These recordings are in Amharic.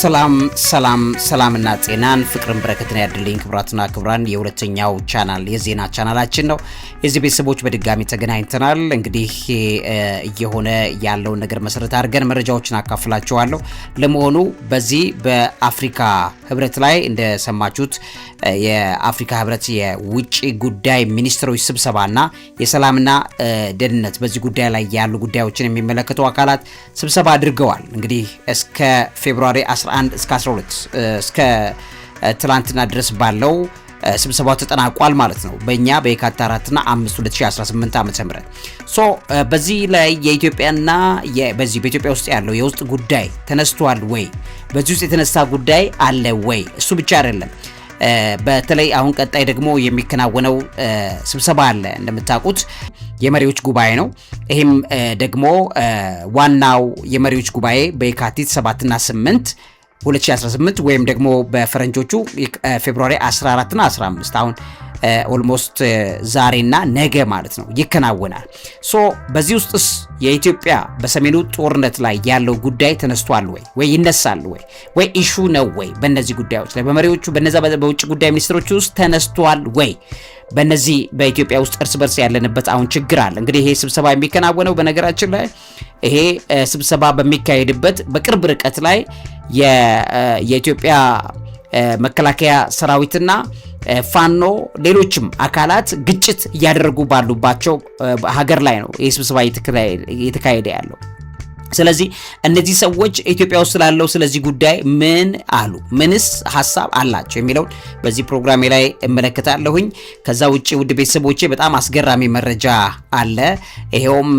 ሰላምና ጤናን ፍቅርን በረከትን ያድልኝ ክብራትና ክብራን የሁለተኛው ቻናል የዜና ቻናላችን ነው። የዚህ ቤተሰቦች በድጋሚ ተገናኝተናል። እንግዲህ እየሆነ ያለው ነገር መሰረት አድርገን መረጃዎችን አካፍላችኋለሁ። ለመሆኑ በዚህ በአፍሪካ ህብረት ላይ እንደሰማችሁት የአፍሪካ ህብረት የውጭ ጉዳይ ሚኒስትሮች ስብሰባና የሰላምና ደህንነት በዚህ ጉዳይ ላይ ያሉ ጉዳዮችን የሚመለከቱ አካላት ስብሰባ አድርገዋል። እንግዲህ እስከ ፌብሩዋሪ 11 እስከ 12 እስከ ትላንትና ድረስ ባለው ስብሰባው ተጠናቋል ማለት ነው። በእኛ በየካቲት 4 እና 5 2018 ዓ.ም በዚህ ላይ የኢትዮጵያና በኢትዮጵያ ውስጥ ያለው የውስጥ ጉዳይ ተነስቷል ወይ? በዚህ ውስጥ የተነሳ ጉዳይ አለ ወይ? እሱ ብቻ አይደለም። በተለይ አሁን ቀጣይ ደግሞ የሚከናወነው ስብሰባ አለ። እንደምታውቁት የመሪዎች ጉባኤ ነው። ይሄም ደግሞ ዋናው የመሪዎች ጉባኤ በየካቲት 7 እና 8 2018 ወይም ደግሞ በፈረንጆቹ ፌብሩዋሪ 14 እና 15 አሁን ኦልሞስት ዛሬና ነገ ማለት ነው ይከናወናል። በዚህ ውስጥስ የኢትዮጵያ በሰሜኑ ጦርነት ላይ ያለው ጉዳይ ተነስቷል ወይ ይነሳል ወይ ኢሹ ነው ወይ? በእነዚህ ጉዳዮች ላይ በመሪዎቹ በነዛ በውጭ ጉዳይ ሚኒስትሮች ውስጥ ተነስቷል ወይ? በእነዚህ በኢትዮጵያ ውስጥ እርስ በርስ ያለንበት አሁን ችግር አለ። እንግዲህ ይሄ ስብሰባ የሚከናወነው በነገራችን ላይ ይሄ ስብሰባ በሚካሄድበት በቅርብ ርቀት ላይ የኢትዮጵያ መከላከያ ሰራዊትና ፋኖ ሌሎችም አካላት ግጭት እያደረጉ ባሉባቸው ሀገር ላይ ነው ይህ ስብሰባ እየተካሄደ ያለው። ስለዚህ እነዚህ ሰዎች ኢትዮጵያ ውስጥ ስላለው ስለዚህ ጉዳይ ምን አሉ፣ ምንስ ሐሳብ አላቸው የሚለውን በዚህ ፕሮግራሜ ላይ እመለከታለሁኝ። ከዛ ውጪ ውድ ቤተሰቦቼ በጣም አስገራሚ መረጃ አለ። ይሄውም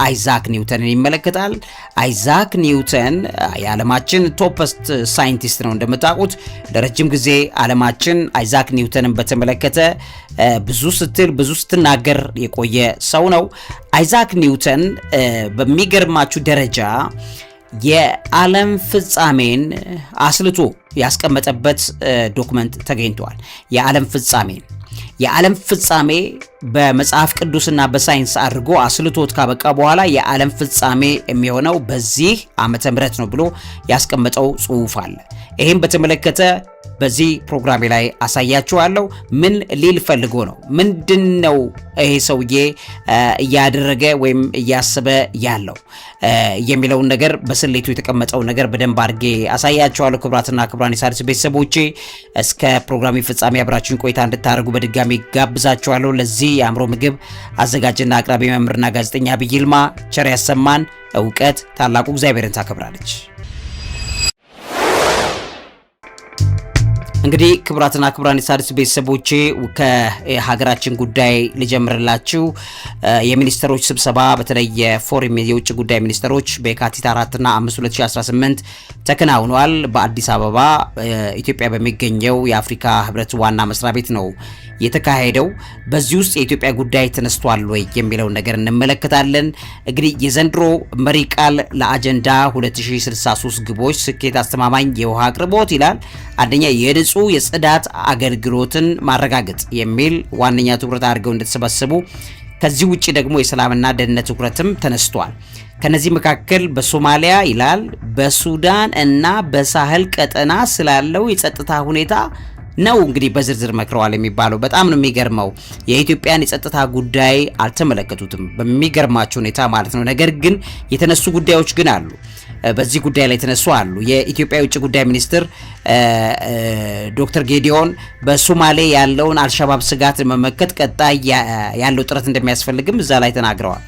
አይዛክ ኒውተንን ይመለከታል። አይዛክ ኒውተን የዓለማችን ቶፕስት ሳይንቲስት ነው። እንደምታውቁት ለረጅም ጊዜ ዓለማችን አይዛክ ኒውተንን በተመለከተ ብዙ ስትናገር የቆየ ሰው ነው። አይዛክ ኒውተን በሚገርማችሁ ደረጃ የዓለም ፍጻሜን አስልቶ ያስቀመጠበት ዶክመንት ተገኝቷል። የዓለም ፍጻሜ በመጽሐፍ ቅዱስና በሳይንስ አድርጎ አስልቶት ካበቃ በኋላ የዓለም ፍጻሜ የሚሆነው በዚህ ዓመተ ምህረት ነው ብሎ ያስቀመጠው ጽሑፍ አለ። ይሄን በተመለከተ በዚህ ፕሮግራሜ ላይ አሳያችኋለሁ። ምን ሊል ፈልጎ ነው? ምንድነው ይሄ ሰውዬ እያደረገ ወይም እያሰበ ያለው የሚለውን ነገር በስሌቱ የተቀመጠው ነገር በደንብ አድርጌ አሳያችኋለሁ። ክቡራትና ክቡራን የሣድስ ቤተሰቦቼ እስከ ፕሮግራሜ ፍጻሜ አብራችሁን ቆይታ እንድታደርጉ በድጋሚ ጋብዛችኋለሁ። ለዚህ የአእምሮ ምግብ አዘጋጅና አቅራቢ መምህርና ጋዜጠኛ ዐቢይ ይልማ። ቸር ያሰማን። እውቀት ታላቁ እግዚአብሔርን ታከብራለች። እንግዲህ ክቡራትና ክቡራን የሣድስ ቤተሰቦቼ ከሀገራችን ጉዳይ ልጀምርላችሁ። የሚኒስትሮች ስብሰባ በተለይ የፎሬን የውጭ ጉዳይ ሚኒስትሮች በየካቲት 4 እና 5 2018 ተከናውኗል። በአዲስ አበባ ኢትዮጵያ በሚገኘው የአፍሪካ ህብረት ዋና መስሪያ ቤት ነው የተካሄደው። በዚህ ውስጥ የኢትዮጵያ ጉዳይ ተነስቷል ወይ የሚለውን ነገር እንመለከታለን። እንግዲህ የዘንድሮ መሪ ቃል ለአጀንዳ 2063 ግቦች ስኬት አስተማማኝ የውሃ አቅርቦት ይላል። አንደኛ የንጹህ የጽዳት አገልግሎትን ማረጋገጥ የሚል ዋነኛ ትኩረት አድርገው እንደተሰበሰቡ፣ ከዚህ ውጪ ደግሞ የሰላምና ደህንነት ትኩረትም ተነስቷል። ከነዚህ መካከል በሶማሊያ ይላል በሱዳን እና በሳህል ቀጠና ስላለው የጸጥታ ሁኔታ ነው እንግዲህ በዝርዝር መክረዋል የሚባለው። በጣም ነው የሚገርመው። የኢትዮጵያን የጸጥታ ጉዳይ አልተመለከቱትም በሚገርማቸው ሁኔታ ማለት ነው። ነገር ግን የተነሱ ጉዳዮች ግን አሉ። በዚህ ጉዳይ ላይ የተነሱ አሉ። የኢትዮጵያ የውጭ ጉዳይ ሚኒስትር ዶክተር ጌዲዮን በሶማሌ ያለውን አልሸባብ ስጋት ለመመከት ቀጣይ ያለው ጥረት እንደሚያስፈልግም እዛ ላይ ተናግረዋል።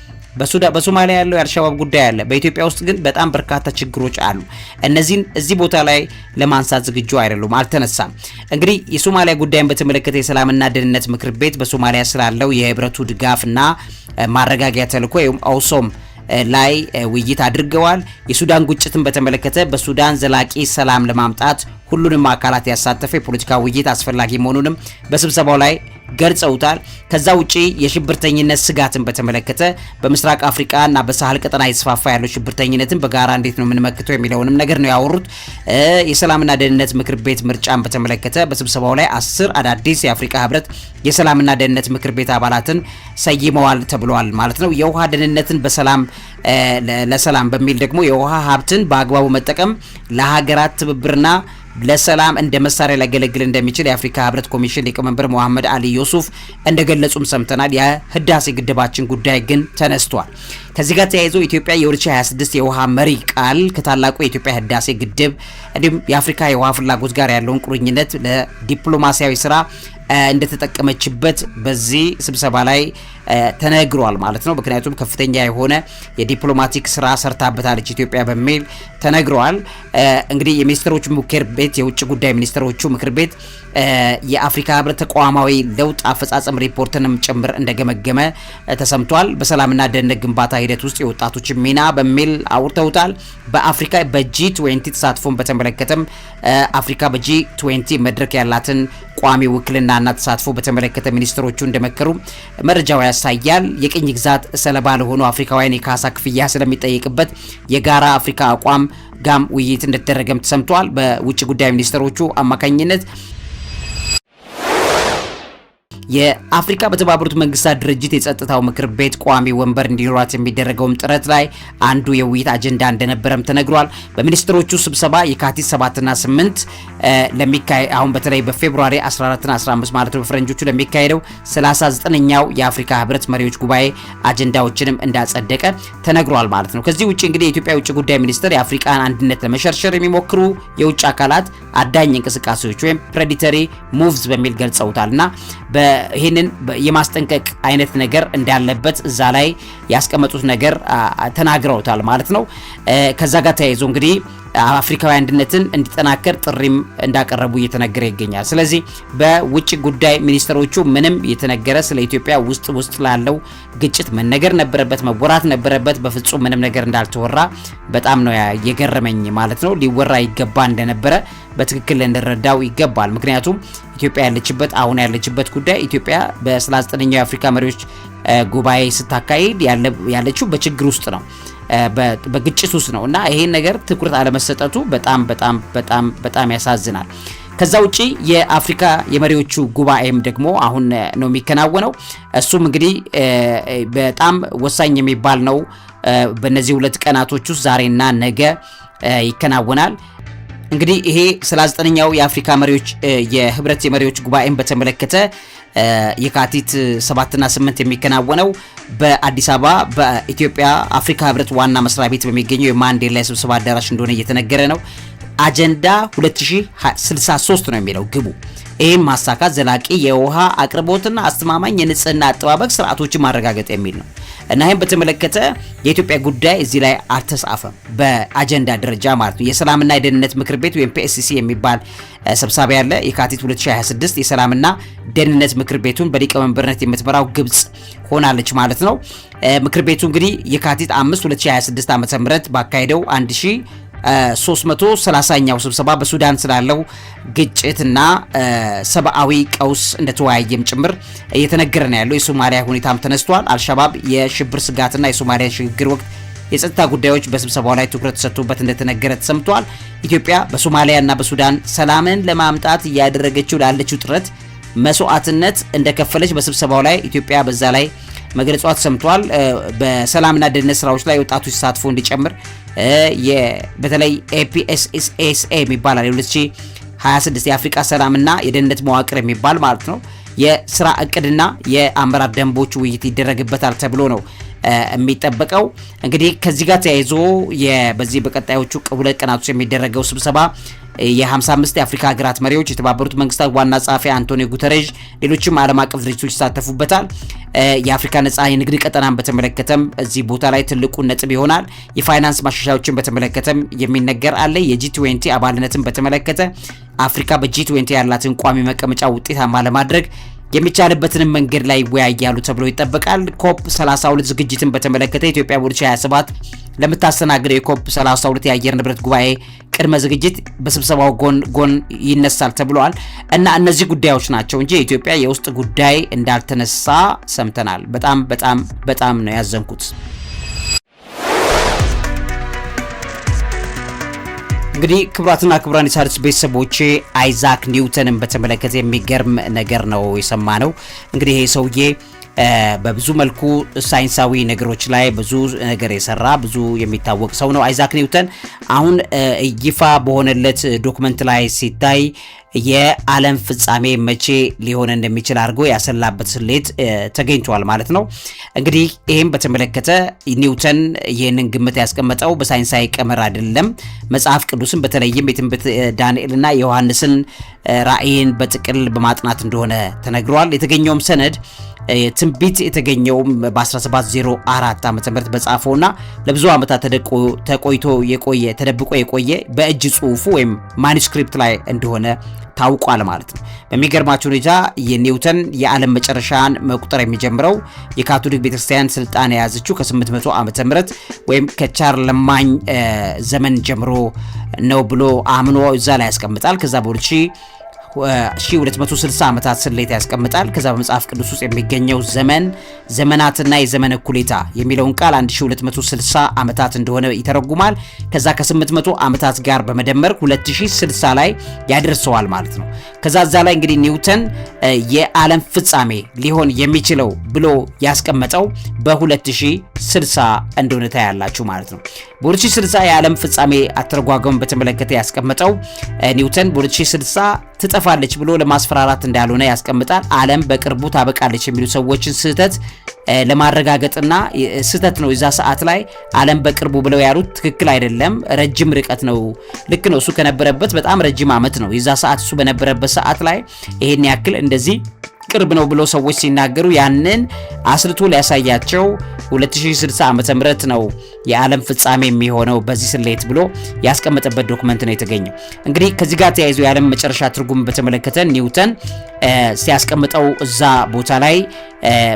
በሶማሊያ ያለው የአልሸባብ ጉዳይ አለ። በኢትዮጵያ ውስጥ ግን በጣም በርካታ ችግሮች አሉ። እነዚህን እዚህ ቦታ ላይ ለማንሳት ዝግጁ አይደሉም፣ አልተነሳም። እንግዲህ የሶማሊያ ጉዳይን በተመለከተ የሰላምና ደህንነት ምክር ቤት በሶማሊያ ስላለው የህብረቱ ድጋፍና ማረጋጊያ ተልዕኮ አውሶም ላይ ውይይት አድርገዋል። የሱዳን ግጭትን በተመለከተ በሱዳን ዘላቂ ሰላም ለማምጣት ሁሉንም አካላት ያሳተፈ የፖለቲካ ውይይት አስፈላጊ መሆኑንም በስብሰባው ላይ ገልጸውታል። ከዛ ውጪ የሽብርተኝነት ስጋትን በተመለከተ በምስራቅ አፍሪካና በሳህል ቀጠና የተስፋፋ ያለው ሽብርተኝነትን በጋራ እንዴት ነው የምንመክተው የሚለውንም ነገር ነው ያወሩት። የሰላምና ደህንነት ምክር ቤት ምርጫን በተመለከተ በስብሰባው ላይ 10 አዳዲስ የአፍሪካ ህብረት የሰላምና ደህንነት ምክር ቤት አባላትን ሰይመዋል ተብሏል ማለት ነው። የውሃ ደህንነትን በሰላም ለሰላም በሚል ደግሞ የውሃ ሀብትን በአግባቡ መጠቀም ለሀገራት ትብብርና ለሰላም እንደ መሳሪያ ሊያገለግል እንደሚችል የአፍሪካ ህብረት ኮሚሽን ሊቀመንበር መሐመድ አሊ ዩሱፍ እንደገለጹም ሰምተናል። የህዳሴ ግድባችን ጉዳይ ግን ተነስቷል። ከዚህ ጋር ተያይዞ ኢትዮጵያ የ2026 የውሃ መሪ ቃል ከታላቁ የኢትዮጵያ ህዳሴ ግድብ እንዲሁም የአፍሪካ የውሃ ፍላጎት ጋር ያለውን ቁርኝነት ለዲፕሎማሲያዊ ስራ እንደተጠቀመችበት በዚህ ስብሰባ ላይ ተነግሯል ማለት ነው። ምክንያቱም ከፍተኛ የሆነ የዲፕሎማቲክ ስራ ሰርታበታለች ኢትዮጵያ በሚል ተነግሯል። እንግዲህ የሚኒስትሮች ምክር ቤት የውጭ ጉዳይ ሚኒስትሮቹ ምክር ቤት የአፍሪካ ህብረት ተቋማዊ ለውጥ አፈጻጸም ሪፖርትንም ጭምር እንደገመገመ ተሰምቷል። በሰላምና ደህንነት ግንባታ ሂደት ውስጥ የወጣቶች ሚና በሚል አውርተውታል። በአፍሪካ በጂ20 ተሳትፎን በተመለከተም አፍሪካ በጂ20 መድረክ ያላትን ቋሚ ውክልናና ተሳትፎ በተመለከተ ሚኒስትሮቹ እንደመከሩ መረጃው ያሳያል። የቅኝ ግዛት ሰለባ ለሆኑ አፍሪካውያን የካሳ ክፍያ ስለሚጠይቅበት የጋራ አፍሪካ አቋም ጋም ውይይት እንደተደረገም ተሰምቷል። በውጭ ጉዳይ ሚኒስትሮቹ አማካኝነት የአፍሪካ በተባበሩት መንግስታት ድርጅት የጸጥታው ምክር ቤት ቋሚ ወንበር እንዲኖራት የሚደረገውም ጥረት ላይ አንዱ የውይይት አጀንዳ እንደነበረም ተነግሯል። በሚኒስትሮቹ ስብሰባ የካቲት 7 እና 8 አሁን በተለይ በፌብሩዋሪ 14 እና 15 ማለት ነው በፈረንጆቹ ለሚካሄደው 39ኛው የአፍሪካ ህብረት መሪዎች ጉባኤ አጀንዳዎችንም እንዳጸደቀ ተነግሯል ማለት ነው። ከዚህ ውጪ እንግዲህ የኢትዮጵያ የውጭ ጉዳይ ሚኒስትር የአፍሪካን አንድነት ለመሸርሸር የሚሞክሩ የውጭ አካላት አዳኝ እንቅስቃሴዎች ወይም ፕሬዲተሪ ሙቭስ በሚል ገልጸውታልና ይሄንን የማስጠንቀቅ አይነት ነገር እንዳለበት እዛ ላይ ያስቀመጡት ነገር ተናግረውታል ማለት ነው። ከዛ ጋር ተያይዞ እንግዲህ አፍሪካዊ አንድነትን እንዲጠናከር ጥሪም እንዳቀረቡ እየተነገረ ይገኛል። ስለዚህ በውጭ ጉዳይ ሚኒስትሮቹ ምንም የተነገረ ስለ ኢትዮጵያ ውስጥ ላለው ግጭት መነገር ነበረበት፣ መወራት ነበረበት። በፍጹም ምንም ነገር እንዳልተወራ በጣም ነው የገረመኝ ማለት ነው። ሊወራ ይገባ እንደነበረ በትክክል እንደረዳው ይገባል። ምክንያቱም ኢትዮጵያ ያለችበት ጉዳይ ኢትዮጵያ በ39ኛው የአፍሪካ መሪዎች ጉባኤ ስታካሂድ ያለችው በችግር ውስጥ ነው፣ በግጭት ውስጥ ነው እና ይሄን ነገር ትኩረት አለመሰጠቱ በጣም ያሳዝናል። ከዛ ውጪ የአፍሪካ የመሪዎቹ ጉባኤም ደግሞ አሁን ነው የሚከናወነው። እሱም እንግዲህ በጣም ወሳኝ የሚባል ነው። በእነዚህ 2 ቀናቶች ውስጥ ዛሬና ነገ ይከናወናል። እንግዲህ ይሄ 39ኛው የአፍሪካ መሪዎች የህብረት የመሪዎች ጉባኤን በተመለከተ የካቲት 7 እና 8 የሚከናወነው በአዲስ አበባ በኢትዮጵያ አፍሪካ ህብረት ዋና መስሪያ ቤት በሚገኘው የማንዴላ ስብሰባ አዳራሽ እንደሆነ እየተነገረ ነው። አጀንዳ 2063 ነው የሚለው ግቡ። ይህም ማሳካት ዘላቂ የውሃ አቅርቦትና አስተማማኝ የንጽህና አጠባበቅ ስርዓቶችን ማረጋገጥ የሚል ነው እና ይህም በተመለከተ የኢትዮጵያ ጉዳይ እዚህ ላይ አልተጻፈም በአጀንዳ ደረጃ ማለት ነው። የሰላምና የደህንነት ምክር ቤት ወይም ፒኤስሲ የሚባል ሰብሳቢ ያለ የካቲት 2026 የሰላምና ደህንነት ምክር ቤቱን በሊቀመንበርነት የምትመራው ግብጽ ሆናለች ማለት ነው። ምክር ቤቱ እንግዲህ የካቲት 5 2026 ዓ.ም ባካሄደው 1330ኛው ስብሰባ በሱዳን ስላለው ግጭትና ሰብአዊ ቀውስ እንደተወያየም ጭምር እየተነገረ ነው ያለው። የሶማሊያ ሁኔታም ተነስቷል። አልሸባብ የሽብር ስጋትና የሶማሊያ ሽግግር ወቅት የጸጥታ ጉዳዮች በስብሰባው ላይ ትኩረት ተሰጥቶበት እንደተነገረ ተሰምቷል። ኢትዮጵያ በሶማሊያና በሱዳን ሰላምን ለማምጣት እያደረገችው ላለችው ጥረት መስዋዕትነት እንደከፈለች በስብሰባው ላይ ኢትዮጵያ በዛ ላይ መግለጿ ተሰምቷል። በሰላምና ደህንነት ስራዎች ላይ ወጣቶች ተሳትፎ እንዲጨምር በተለይ APSSA የሚባል 2026 የአፍሪካ ሰላምና የደህንነት መዋቅር የሚባል ማለት ነው የስራ እቅድና የአመራር ደንቦች ውይይት ይደረግበታል ተብሎ ነው የሚጠበቀው። እንግዲህ ከዚህ ጋር ተያይዞ በዚህ በቀጣዮቹ 2 ቀናት የሚደረገው ስብሰባ የ55 የአፍሪካ ሀገራት መሪዎች፣ የተባበሩት መንግስታት ዋና ጸሐፊ አንቶኒዮ ጉተሬዥ፣ ሌሎችም ዓለም አቀፍ ድርጅቶች ይሳተፉበታል። የአፍሪካ ነጻ የንግድ ቀጠናን በተመለከተም እዚህ ቦታ ላይ ትልቁ ነጥብ ይሆናል። የፋይናንስ ማሻሻያዎችን በተመለከተም የሚነገር አለ። የጂ20 አባልነትን በተመለከተ አፍሪካ በጂ20 ያላትን ቋሚ መቀመጫ ውጤታማ ለማድረግ የሚቻልበትን መንገድ ላይ ይወያያሉ ተብሎ ይጠበቃል። ኮፕ 32 ዝግጅትን በተመለከተ ኢትዮጵያ በ2027 ለምታስተናግደው የኮፕ 32 የአየር ንብረት ጉባኤ ቅድመ ዝግጅት በስብሰባው ጎን ይነሳል ተብሏል እና እነዚህ ጉዳዮች ናቸው እንጂ የኢትዮጵያ የውስጥ ጉዳይ እንዳልተነሳ ሰምተናል። በጣም ነው ያዘንኩት። እንግዲህ ክቡራትና ክቡራን የሣድስ ቤተሰቦቼ አይዛክ ኒውተንን በተመለከተ የሚገርም ነገር ነው የሰማነው። እንግዲህ ይሄ ሰውዬ በብዙ መልኩ ሳይንሳዊ ነገሮች ላይ ብዙ ነገር የሰራ ብዙ የሚታወቅ ሰው ነው አይዛክ ኒውተን። አሁን ይፋ በሆነለት ዶክመንት ላይ ሲታይ የዓለም ፍጻሜ መቼ ሊሆን እንደሚችል አድርጎ ያሰላበት ስሌት ተገኝቷል ማለት ነው። እንግዲህ ይህም በተመለከተ ኒውተን ይህንን ግምት ያስቀመጠው በሳይንሳዊ ቀመር አይደለም። መጽሐፍ ቅዱስን በተለይም የትንቢተ ዳንኤልና የዮሐንስን ራእይን በጥቅል በማጥናት እንደሆነ ተነግሯል። የተገኘውም ሰነድ ትንቢት የተገኘውም በ1704 ዓ.ም በጻፈውና ለብዙ ዓመታት ተደብቆ የቆየ በእጅ ጽሑፉ ወይም ማኑስክሪፕት ላይ እንደሆነ ታውቋል ማለት ነው። በሚገርማችሁ ሁኔታ የኒውተን የዓለም መጨረሻን መቁጠር የሚጀምረው የካቶሊክ ቤተክርስቲያን ስልጣን የያዘችው ከ800 ዓመተ ምህረት ወይም ከቻርለማኝ ዘመን ጀምሮ ነው ብሎ አምኖ እዛ ላይ ያስቀምጣል። ከዛ በ1260 ዓመታት ስሌት ያስቀምጣል። ከዛ በመጽሐፍ ቅዱስ ውስጥ የሚገኘው ዘመናትና የዘመን እኩሌታ የሚለውን ቃል 1260 ዓመታት እንደሆነ ይተረጉማል። ከዛ ከ800 ዓመታት ጋር በመደመር 2060 ላይ ያደርሰዋል ማለት ነው። ከዛ እዛ ላይ እንግዲህ ኒውተን የዓለም ፍጻሜ ሊሆን የሚችለው ብሎ ያስቀመጠው በ2060 እንደሆነ ታያላችሁ ማለት ነው። በ2060 የዓለም ፍጻሜ አተረጓጎም በተመለከተ ያስቀመጠው ኒውተን በ2060 ትጠፋለች ብሎ ለማስፈራራት እንዳልሆነ ያስቀምጣል። ዓለም በቅርቡ ታበቃለች የሚሉ ሰዎችን ስህተት ለማረጋገጥና ስህተት ነው። እዛ ሰዓት ላይ ዓለም በቅርቡ ብለው ያሉት ትክክል አይደለም፣ ረጅም ርቀት ነው። ልክ ነው። እሱ ከነበረበት በጣም ረጅም ዓመት ነው። የዛ ሰዓት እሱ በነበረበት ሰዓት ላይ ይሄን ያክል እንደዚህ ቅርብ ነው ብሎ ሰዎች ሲናገሩ ያንን አስልቶ ሊያሳያቸው 2060 ዓመተ ምህረት ነው የዓለም ፍጻሜ የሚሆነው በዚህ ስሌት ብሎ ያስቀመጠበት ዶክመንት ነው የተገኘው። እንግዲህ ከዚህ ጋር ተያይዞ የዓለም መጨረሻ ትርጉም በተመለከተ ኒውተን ሲያስቀምጠው እዛ ቦታ ላይ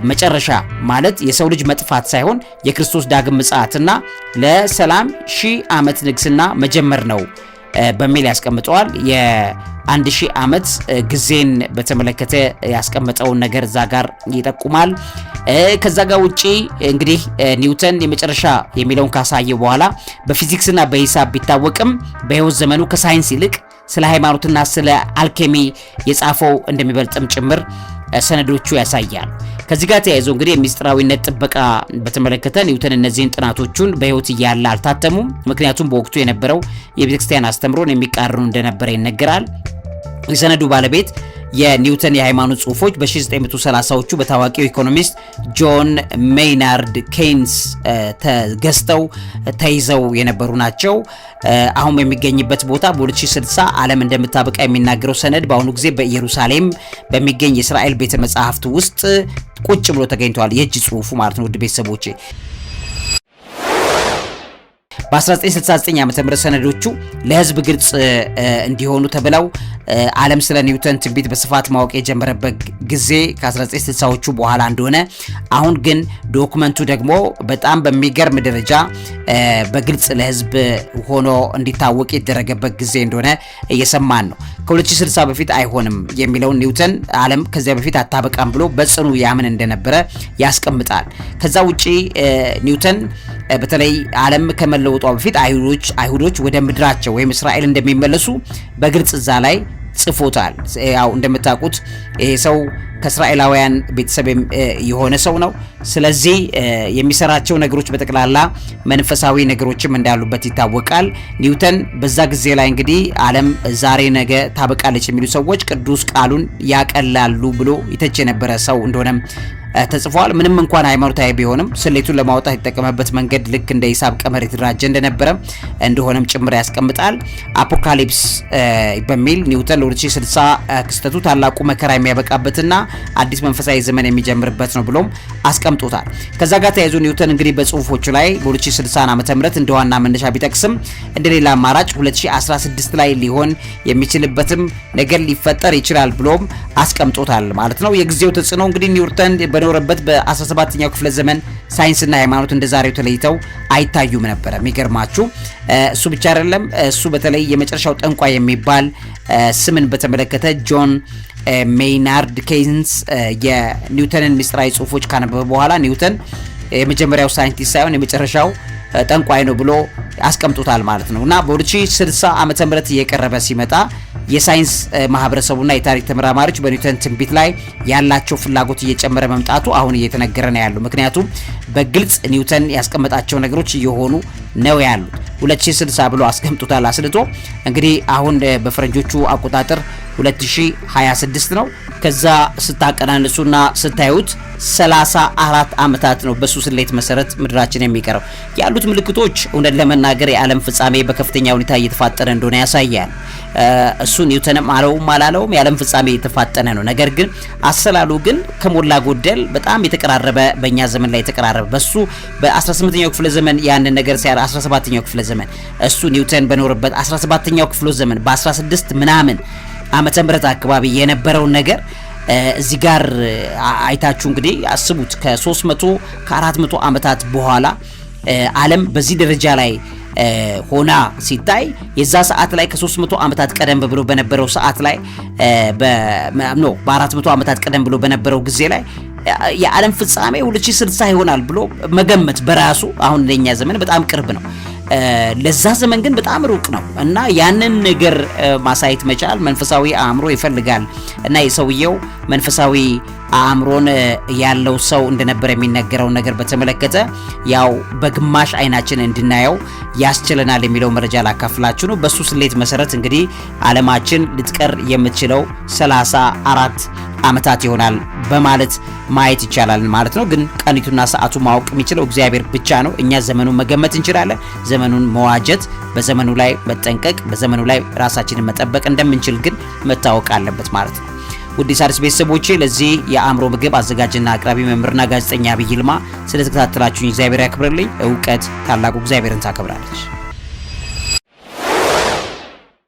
መጨረሻ ማለት የሰው ልጅ መጥፋት ሳይሆን የክርስቶስ ዳግም ምጽአትና ለሰላም 1000 ዓመት ንግስና መጀመር ነው በሚል ያስቀምጠዋል። የ1000 ዓመት ጊዜን በተመለከተ ያስቀመጠውን ነገር እዛ ጋር ይጠቁማል። ከዛ ጋር ውጪ እንግዲህ ኒውተን የመጨረሻ የሚለውን ካሳየ በኋላ በፊዚክስና በሂሳብ ቢታወቅም በህይወት ዘመኑ ከሳይንስ ይልቅ ስለ ሃይማኖትና ስለ አልኬሚ የጻፈው እንደሚበልጥም ጭምር ሰነዶቹ ያሳያሉ። ከዚህ ጋር ተያይዞ እንግዲህ የሚስጥራዊነት ጥበቃ በተመለከተ ኒውተን እነዚህን ጥናቶቹን በህይወት እያለ አልታተሙም። ምክንያቱም በወቅቱ የነበረው የቤተክርስቲያን አስተምሮን የሚቃረኑ እንደነበረ ይነገራል። የሰነዱ ባለቤት የኒውተን የሃይማኖት ጽሑፎች በ1930ዎቹ በታዋቂው ኢኮኖሚስት ጆን ሜይናርድ ኬይንስ ተገዝተው ተይዘው የነበሩ ናቸው። አሁን የሚገኝበት ቦታ በ2060 ዓለም እንደምታበቃ የሚናገረው ሰነድ በአሁኑ ጊዜ በኢየሩሳሌም በሚገኝ የእስራኤል ቤተ መጻሕፍት ውስጥ ቁጭ ብሎ ተገኝቷል። የእጅ ጽሑፉ ማለት ነው። ውድ ቤተሰቦቼ በ1969 ዓመተ ምህረት ሰነዶቹ ለህዝብ ግልጽ እንዲሆኑ ተብለው ዓለም ስለ ኒውተን ትንቢት በስፋት ማወቅ የጀመረበት ጊዜ ከ1960ዎቹ በኋላ እንደሆነ፣ አሁን ግን ዶክመንቱ ደግሞ በጣም በሚገርም ደረጃ በግልጽ ለህዝብ ሆኖ እንዲታወቅ የተደረገበት ጊዜ እንደሆነ እየሰማን ነው። ከ2060 በፊት አይሆንም የሚለውን ኒውተን ዓለም ከዚያ በፊት አታበቃም ብሎ በጽኑ ያምን እንደነበረ ያስቀምጣል። ከዛ ውጪ ኒውተን በተለይ ዓለም ከመለወጧ በፊት አይሁዶች ወደ ምድራቸው ወይም እስራኤል እንደሚመለሱ በግልጽ እዛ ላይ ጽፎታል። ያው እንደምታውቁት ይሄ ሰው ከእስራኤላውያን ቤተሰብ የሆነ ሰው ነው። ስለዚህ የሚሰራቸው ነገሮች በጠቅላላ መንፈሳዊ ነገሮችም እንዳሉበት ይታወቃል። ኒውተን በዛ ጊዜ ላይ እንግዲህ ዓለም ዛሬ ነገ ታበቃለች የሚሉ ሰዎች ቅዱስ ቃሉን ያቀላሉ ብሎ ይተች የነበረ ሰው እንደሆነም ተጽፏል። ምንም እንኳን ሃይማኖታዊ ቢሆንም ስሌቱን ለማውጣት የተጠቀመበት መንገድ ልክ እንደ ሂሳብ ቀመር የተደራጀ እንደሆነም ጭምር ያስቀምጣል። አፖካሊፕስ በሚል ኒውተን ለ2060 ክስተቱ ታላቁ መከራ የሚያበቃበትና አዲስ መንፈሳዊ ዘመን የሚጀምርበት ነው ብሎም አስቀምጦታል። ከዛ ጋር ተያይዞ ኒውተን እንግዲህ በጽሁፎቹ ላይ በ2060 ዓመተ ምህረት እንደዋና መነሻ ቢጠቅስም እንደሌላ አማራጭ 2016 ላይ ሊሆን የሚችልበትም ነገር ሊፈጠር ይችላል ብሎም አስቀምጦታል ማለት ነው። የጊዜው ተጽዕኖ እንግዲህ ኒውተን በኖረበት በ17ኛው ክፍለ ዘመን ሳይንስና ሃይማኖት እንደዛሬው ተለይተው አይታዩም ነበር። የሚገርማችሁ እሱ ብቻ አይደለም። እሱ በተለይ የመጨረሻው ጠንቋይ የሚባል ስምን በተመለከተ ጆን ሜይናርድ ኬይንስ የኒውተንን ሚስጥራዊ ጽሁፎች ካነበበ በኋላ ኒውተን የመጀመሪያው ሳይንቲስት ሳይሆን የመጨረሻው ጠንቋይ ነው ብሎ አስቀምጦታል ማለት ነው። እና በ2060 ዓመተ ምህረት እየቀረበ ሲመጣ የሳይንስ ማህበረሰቡና የታሪክ ተመራማሪዎች በኒውተን ትንቢት ላይ ያላቸው ፍላጎት እየጨመረ መምጣቱ አሁን እየተነገረ ነው ያለው። ምክንያቱም በግልጽ ኒውተን ያስቀመጣቸው ነገሮች እየሆኑ ነው ያሉት። 2060 ብሎ አስቀምጦታል አስልቶ። እንግዲህ አሁን በፈረንጆቹ አቆጣጠር 2026 ነው። ከዛ ስታቀናንሱና ስታዩት 34 ዓመታት ነው በሱ ስሌት መሰረት ምድራችን የሚቀረው። ያሉት ምልክቶች እውነት ለመናገር የዓለም ፍጻሜ በከፍተኛ ሁኔታ እየተፋጠነ እንደሆነ ያሳያል። እሱ ኒውተንም አለውም አላለውም የዓለም ፍጻሜ እየተፋጠነ ነው። ነገር ግን አሰላሉ ግን ከሞላ ጎደል በጣም የተቀራረበ በእኛ ዘመን ላይ የተቀራረበ በሱ በ18ኛው ክፍለ ዘመን ያንን ነገር ሲያር 17ኛው ክፍለ ዘመን እሱ ኒውተን በኖርበት 17ኛው ክፍለ ዘመን በ16 ምናምን ዓመተ ምህረት አካባቢ የነበረውን ነገር እዚህ ጋር አይታችሁ እንግዲህ አስቡት ከ300 ከ400 ዓመታት በኋላ ዓለም በዚህ ደረጃ ላይ ሆና ሲታይ የዛ ሰዓት ላይ ከ300 ዓመታት ቀደም ብሎ በነበረው ሰዓት ላይ በ400 ዓመታት ቀደም ብሎ በነበረው ጊዜ ላይ የዓለም ፍጻሜ 2060 ይሆናል ብሎ መገመት በራሱ አሁን ለኛ ዘመን በጣም ቅርብ ነው። ለዛ ዘመን ግን በጣም ሩቅ ነው እና ያንን ነገር ማሳየት መቻል መንፈሳዊ አእምሮ ይፈልጋል እና የሰውየው መንፈሳዊ አእምሮን ያለው ሰው እንደነበር የሚነገረው ነገር በተመለከተ ያው በግማሽ አይናችን እንድናየው ያስችለናል የሚለው መረጃ ላካፍላችሁ ነው። በሱ ስሌት መሰረት እንግዲህ ዓለማችን ልትቀር የምትችለው 34 ዓመታት ይሆናል በማለት ማየት ይቻላል ማለት ነው። ግን ቀኒቱና ሰዓቱ ማወቅ የሚችለው እግዚአብሔር ብቻ ነው። እኛ ዘመኑን መገመት እንችላለን። ዘመኑን መዋጀት፣ በዘመኑ ላይ መጠንቀቅ፣ በዘመኑ ላይ ራሳችንን መጠበቅ እንደምንችል ግን መታወቅ አለበት ማለት ነው። ውድ ሣድስ ቤተሰቦቼ ለዚህ የአእምሮ ምግብ አዘጋጅና አቅራቢ መምህርና ጋዜጠኛ ዐቢይ ይልማ ስለተከታተላችሁኝ እግዚአብሔር ያክብርልኝ። እውቀት ታላቁ እግዚአብሔርን ታከብራለች።